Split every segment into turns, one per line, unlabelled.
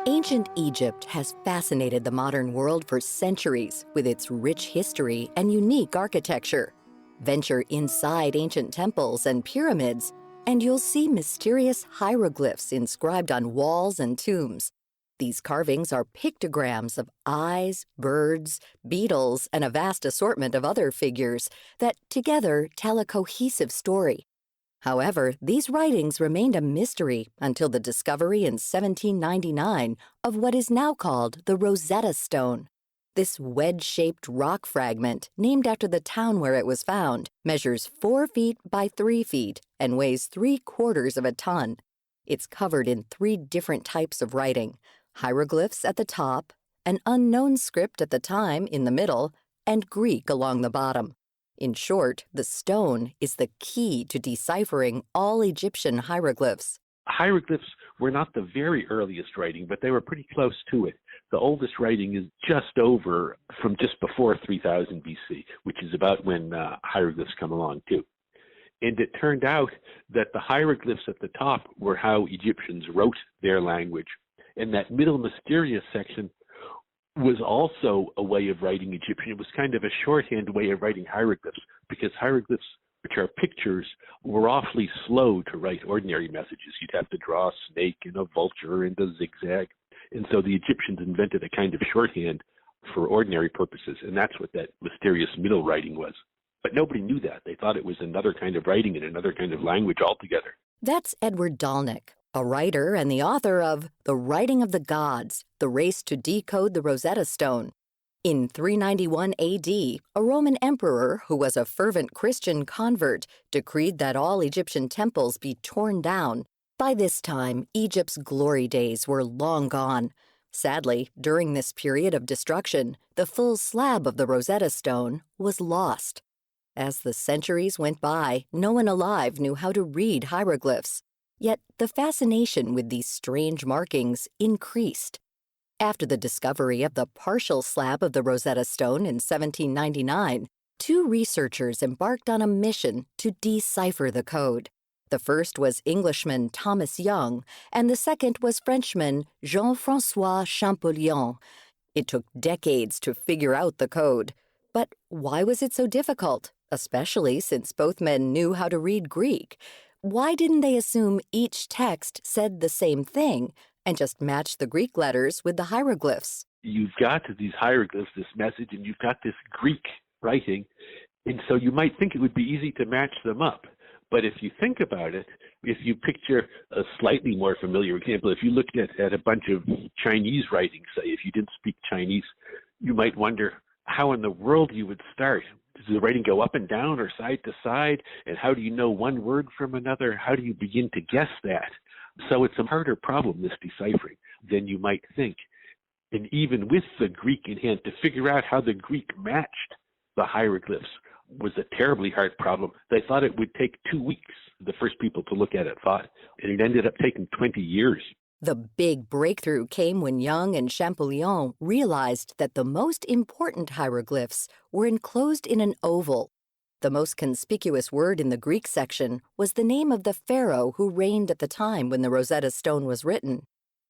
Ancient Egypt has fascinated the modern world for centuries with its rich history and unique architecture. Venture inside ancient temples and pyramids, and you'll see mysterious hieroglyphs inscribed on walls and tombs. These carvings are pictograms of eyes, birds, beetles, and a vast assortment of other figures that together tell a cohesive story. However, these writings remained a mystery until the discovery in 1799 of what is now called the Rosetta Stone. This wedge-shaped rock fragment, named after the town where it was found, measures 4 feet by 3 feet and weighs 3/4 of a ton. It's covered in 3 different types of writing: hieroglyphs at the top, an unknown script at the time in the middle, and Greek along the bottom. In short, the stone is the key to deciphering all Egyptian hieroglyphs.
Hieroglyphs were not the very earliest writing, but they were pretty close to it. The oldest writing is just before 3000 BC, which is about when hieroglyphs come along too. And it turned out that the hieroglyphs at the top were how Egyptians wrote their language. And that middle mysterious section was also a way of writing Egyptian. It was kind of a shorthand way of writing hieroglyphs, because hieroglyphs, which are pictures, were awfully slow to write ordinary messages. You'd have to draw a snake and a vulture and a zigzag. And so the Egyptians invented a kind of shorthand for ordinary purposes, and that's what that mysterious middle writing was. But nobody knew that. They thought it was another kind of writing and another kind of language altogether.
That's Edward Dolnick, a writer and the author of The Writing of the Gods, The Race to Decode the Rosetta Stone. In 391 AD, a Roman emperor who was a fervent Christian convert decreed that all Egyptian temples be torn down. By this time, Egypt's glory days were long gone. Sadly, during this period of destruction, the full slab of the Rosetta Stone was lost. As the centuries went by, no one alive knew how to read hieroglyphs. Yet the fascination with these strange markings increased. After the discovery of the partial slab of the Rosetta Stone in 1799, 2 researchers embarked on a mission to decipher the code. The first was Englishman Thomas Young, and the second was Frenchman Jean-François Champollion. It took decades to figure out the code. But why was it so difficult, especially since both men knew how to read Greek? Why didn't they assume each text said the same thing and just match the Greek letters with the hieroglyphs?
You've got these hieroglyphs, this message, and you've got this Greek writing, and so you might think it would be easy to match them up. But if you think about it, if you picture a slightly more familiar example, if you looked at a bunch of Chinese writing, say, if you didn't speak Chinese, you might wonder how in the world you would start. Does the writing go up and down or side to side? And how do you know one word from another? How do you begin to guess that? So it's a harder problem, this deciphering, than you might think. And even with the Greek in hand, to figure out how the Greek matched the hieroglyphs was a terribly hard problem. They thought it would take 2 weeks. The first people to look at it thought, and it ended up taking 20 years.
The big breakthrough came when Young and Champollion realized that the most important hieroglyphs were enclosed in an oval. The most conspicuous word in the Greek section was the name of the pharaoh who reigned at the time when the Rosetta Stone was written.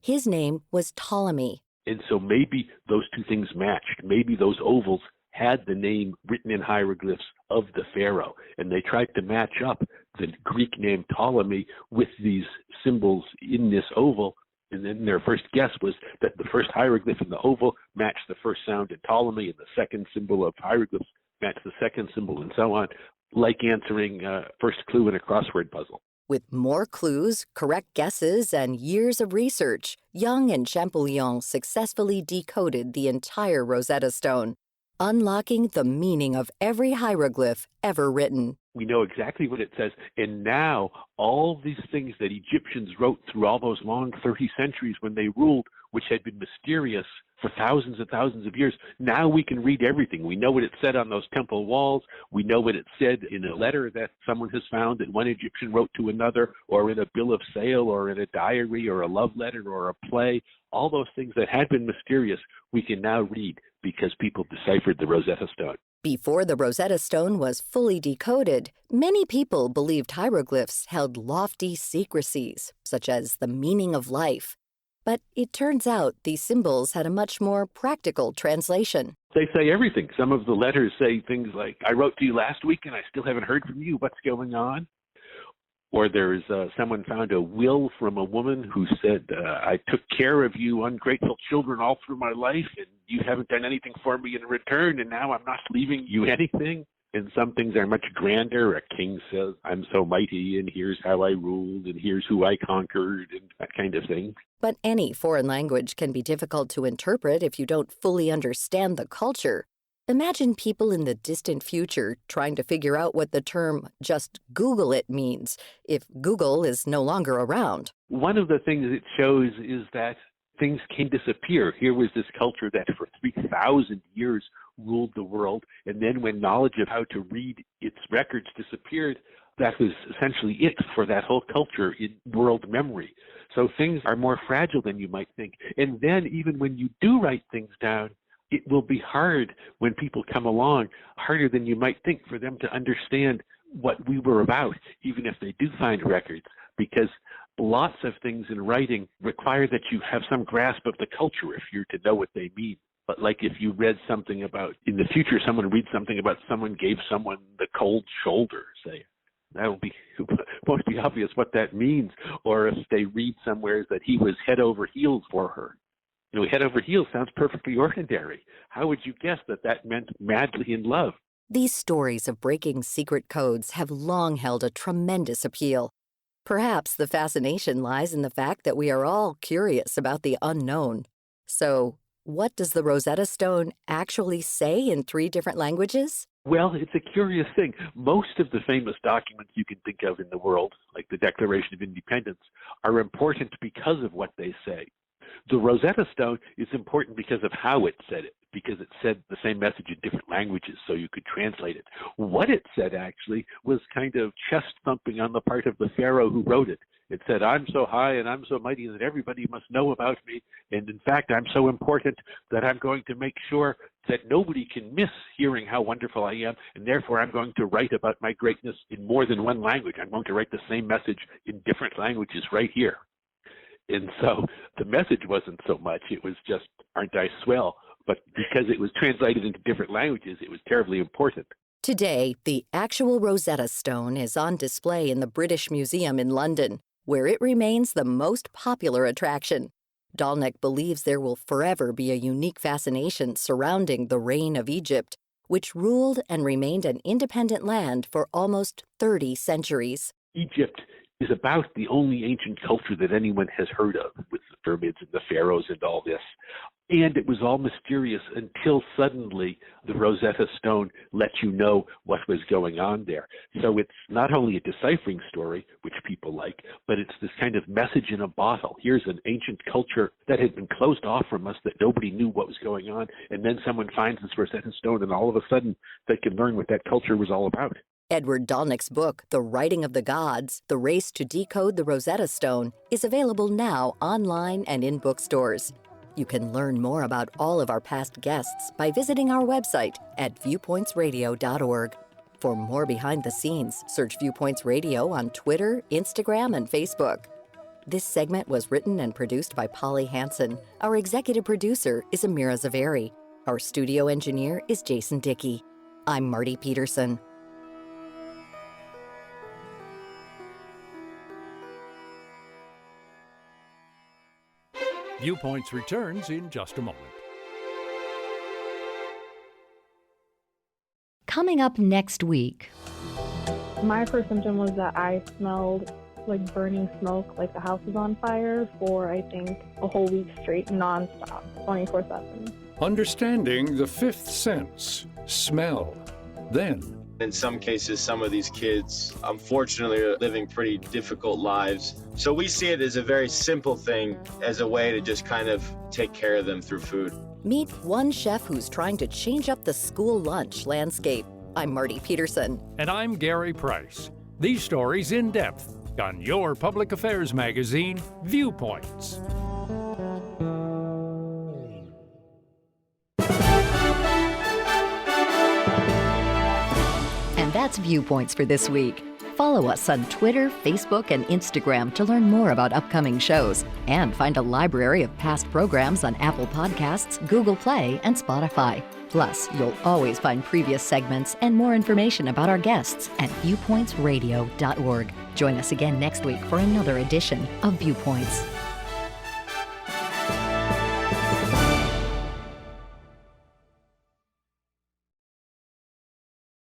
His name was Ptolemy.
And so maybe those two things matched. Maybe those ovals had the name written in hieroglyphs of the pharaoh, and they tried to match up the Greek name Ptolemy with these symbols in this oval. And then their first guess was that the first hieroglyph in the oval matched the first sound in Ptolemy, and the second symbol of hieroglyphs matched the second symbol, and so on, like answering first clue in a crossword puzzle.
With more clues, correct guesses, and years of research, Young and Champollion successfully decoded the entire Rosetta Stone, unlocking the meaning of every hieroglyph ever written.
We know exactly what it says, and now all these things that Egyptians wrote through all those long 30 centuries when they ruled, which had been mysterious for thousands and thousands of years, now we can read everything. We know what it said on those temple walls. We know what it said in a letter that someone has found that one Egyptian wrote to another, or in a bill of sale, or in a diary, or a love letter, or a play. All those things that had been mysterious, we can now read because people deciphered the Rosetta Stone.
Before the Rosetta Stone was fully decoded, many people believed hieroglyphs held lofty secrecies, such as the meaning of life. But it turns out these symbols had a much more practical translation.
They say everything. Some of the letters say things like, I wrote to you last week and I still haven't heard from you. What's going on? Or there's someone found a will from a woman who said, I took care of you ungrateful children all through my life, and you haven't done anything for me in return, and now I'm not leaving you anything. And some things are much grander. A king says, I'm so mighty, and here's how I ruled, and here's who I conquered, and that kind of thing.
But any foreign language can be difficult to interpret if you don't fully understand the culture. Imagine people in the distant future trying to figure out what the term "just Google it" means if Google is no longer around.
One of the things it shows is that things can disappear. Here was this culture that for 3,000 years ruled the world, and then when knowledge of how to read its records disappeared, that was essentially it for that whole culture in world memory. So things are more fragile than you might think. And then even when you do write things down, it will be hard when people come along, harder than you might think, for them to understand what we were about, even if they do find records, because lots of things in writing require that you have some grasp of the culture if you're to know what they mean. But like if you read something about, in the future, someone reads something about someone gave someone the cold shoulder, say, that'll be won't be obvious what that means. Or if they read somewhere that he was head over heels for her. You know, head over heels sounds perfectly ordinary. How would you guess that that meant madly in love?
These stories of breaking secret codes have long held a tremendous appeal. Perhaps the fascination lies in the fact that we are all curious about the unknown. So, what does the Rosetta Stone actually say in 3 different languages?
Well, it's a curious thing. Most of the famous documents you can think of in the world, like the Declaration of Independence, are important because of what they say. The Rosetta Stone is important because of how it said it, because it said the same message in different languages, so you could translate it. What it said, actually, was kind of chest-thumping on the part of the pharaoh who wrote it. It said, I'm so high and I'm so mighty that everybody must know about me, and in fact, I'm so important that I'm going to make sure that nobody can miss hearing how wonderful I am, and therefore I'm going to write about my greatness in more than one language. I'm going to write the same message in different languages right here. And so the message wasn't so much, it was just, aren't I swell? But because it was translated into different languages, it was terribly important.
Today, the actual Rosetta Stone is on display in the British Museum in London, where it remains the most popular attraction. Dolnick believes there will forever be a unique fascination surrounding the reign of Egypt, which ruled and remained an independent land for almost 30 centuries.
Egypt is about the only ancient culture that anyone has heard of, with the pyramids and the pharaohs and all this. And it was all mysterious until suddenly the Rosetta Stone let you know what was going on there. So it's not only a deciphering story, which people like, but it's this kind of message in a bottle. Here's an ancient culture that had been closed off from us, that nobody knew what was going on, and then someone finds this Rosetta Stone, and all of a sudden they can learn what that culture was all about.
Edward Dolnick's book, The Writing of the Gods, The Race to Decode the Rosetta Stone, is available now online and in bookstores. You can learn more about all of our past guests by visiting our website at viewpointsradio.org. For more behind the scenes, search Viewpoints Radio on Twitter, Instagram, and Facebook. This segment was written and produced by Polly Hansen. Our executive producer is Amira Zaveri. Our studio engineer is Jason Dickey. I'm Marty Peterson.
Viewpoints returns in just a moment.
Coming up next week.
My first symptom was that I smelled like burning smoke, like the house was on fire for, I think, a whole week straight, nonstop, 24/7.
Understanding the 5th sense, smell. Then,
in some cases, some of these kids, unfortunately, are living pretty difficult lives. So we see it as a very simple thing, as a way to just kind of take care of them through food.
Meet one chef who's trying to change up the school lunch landscape. I'm Marty Peterson.
And I'm Gary Price. These stories in depth on your public affairs magazine, Viewpoints.
And that's Viewpoints for this week. Follow us on Twitter, Facebook, and Instagram to learn more about upcoming shows and find a library of past programs on Apple Podcasts, Google Play, and Spotify. Plus, you'll always find previous segments and more information about our guests at viewpointsradio.org. Join us again next week for another edition of Viewpoints.